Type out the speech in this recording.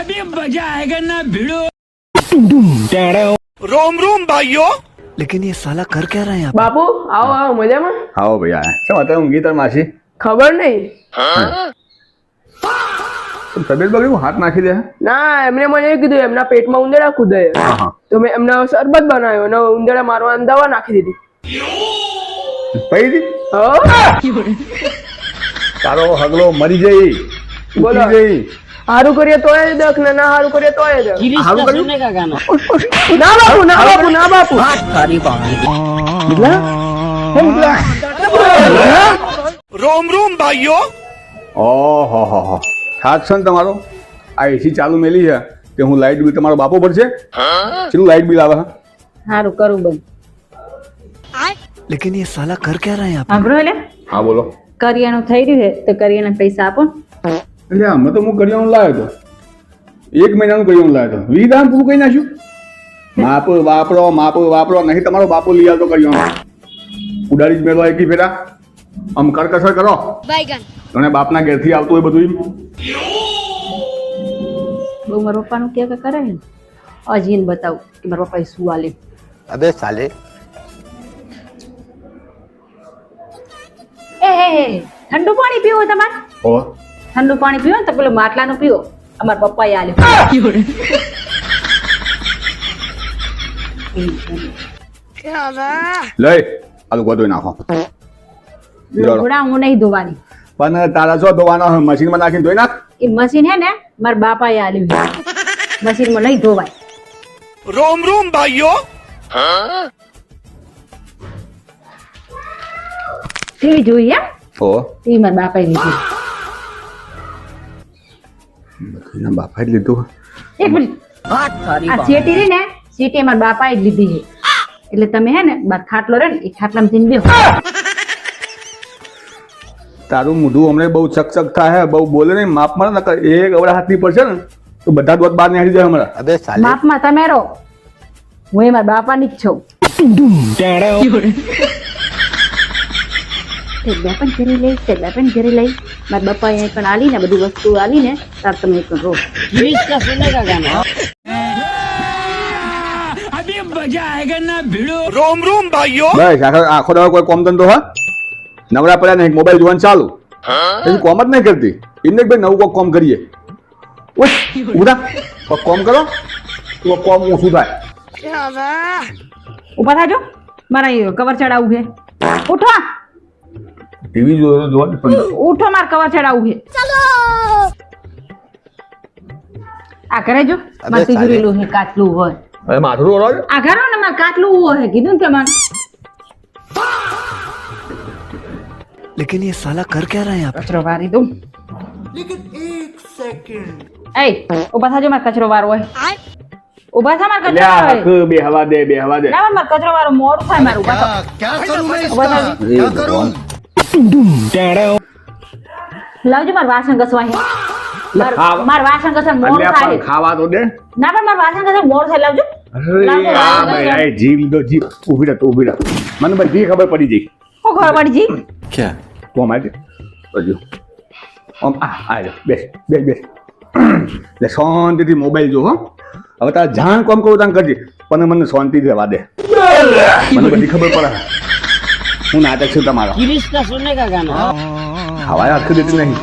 अभी मजा आएगा ना भिड़ो। रोम रोम भाइयों। लेकिन ये साला कर क्या रहे हैं आप? બાપુ આવો આવો મજામાં? આવો ભાઈ આ શું હતા ઊંઘી તાર માસી ખબર નહીં. તબિયત બગડી હાથ નાખી દે ના એમને મને એવું કીધું એમના પેટમાં ઉંદરડા કૂદે તો મેં એમના શરબત બનાવ્યો અને ઉંદરડા મારવાની દવા નાખી દીધી. પઈ દી હો તારો હગલો મરી જઈ બોલો. ઉઠી જઈ હારું કરીએ તોય દખ ને ના હારું કરીએ તોય દખ. હારું કર્યું ના બાપુ ના બાપુ ના બાપુ. रोम रोम भाइयों। ઓહો હો હો થાક છે ને તમારો આ એસી ચાલુ મેલી છે કે હું લાઈટ બિલ તમારો બાપો પડશે ચેલું લાઈટ બિલ આવે સારું કરું બંધ. लेकिन ये साला कर क्या रहे हैं आप? સાંભળો એટલે હા બોલો કરિયાણું થઈ રહ્યું છે તો કરિયાણા પૈસા આપો. એટલે અમે તો હું કરિયાણું લાવ્યો હતો 1 મહિનાનું કરિયાણું લાવ્યો હતો 20 દામ પૂરું કરી નાખ્યું માપ વાપરો નહીં તમારો બાપો લઈ આવતો કરિયાણું ઉડાડી જ મેળવો એકી ફેરા આમ કરકસર કરો તને બાપના ઘેરથી આવતું હોય બધું બહુ મારા પપ્પાનું કે કરે ને હજી એને બતાવું કે મારા પપ્પાએ શું આલે. अबे साले એ ઠંડુ પાણી પીવો તમારે? ઓ ઠંડુ પાણી પીવો ને તો પેલું માટલાનું પીવો અમારા પપ્પાએ આલ્યું. લઈ આ લોકો ધોઈ નાખો લુગડા હું નહીં ધોવાની. પણ તારા શું ધોવાનો મશીનમાં નાખીને ધોઈ નાખ એ મશીન હે ને મારા બાપાએ આલ્યું. મશીનમાં નહીં ધોવાય. रोम रोम भाइयों। ટીવી જોઈ એમ? ઓ ટીવી મારા બાપાએ લીધી. એના બાપાએ જ લીધું એક મિનિટ આ ચેટી રહી ને ચેટી મારા બાપાએ જ લીધી છે એટલે તમે હે ને બાર ખાટલો રહે ને એ ખાટલામાં જઈને બેહો. તારું મોઢું હમણાં બહુ ચકચક થાય બહુ બોલે નહીં માપમાં નકર એક અવડા હાથની પડશે ને તો બધા દોત બહાર નીકળી જાય હમણાં अबे साले માપમાં તમે રહો હું એ મારા બાપાની જ છું. તે બાપાને ઘરે લઈ મારા બાપા અહીં પણ આલી ને બધી વસ્તુ આલી ને તાર તમે પણ રહો. अभी मजा आएगा ना भिड़ो। रोम रोम भाइयों। બસ આખો દાડો કોઈ કોમ ધંધો હા નવરા પડ્યા નહીં મોબાઈલ જોવાનું ચાલુ એની કોમ જ નહીં કરતી એમને ભાઈ નવું કોક કોમ કરીએ ઉભા કોક કોમ કરો તો કોમ ઓછું થાય ઉભા થાજો મારા એ કવર ચડાવવું છે. ઉઠો ટીવી જો ઉઠો મારે કવર ચડાવવું છે. આ કરે જો મારે તિજોરીલું છે કાચલું હોય અરે માથું રોડો આ ઘરો ને મારે કાચલું હોય કીધું ને તમને. लेकिन ये साला कर क्या रहे हैं आप? કચરો વારી દઉં. એ ઉભા થાજો મારે કચરો વારો હોય. ઉભા થા મારે કચરો વારો હોય. બે હવા દે ના મારે કચરો વારો મોડું થાય મારું. ઉભા થા. ઉભા થાજો. લાવજો મારે વાસણ ઘસવા છે. મારે વાસણ ઘસવા મોડું થાય. ખાવા તો દે ના પણ મારે વાસણ ઘસવા મોડું થાય. લાવજો. અરે જીવ લીધો જીવ ઉભી રહે મને બધી ખબર પડી જઈ હું ખબર પડી જી. क्या? તો અમારે હજુ આમ આ બેસ એટલે શાંતિથી મોબાઈલ જો હો હવે તારે જાણ કોમ કરું તાન કરજે પણ મને શાંતિ રહેવા દે મને બધી ખબર પડે હું નાટક છું તમારો હવા આખી દેતી નહીં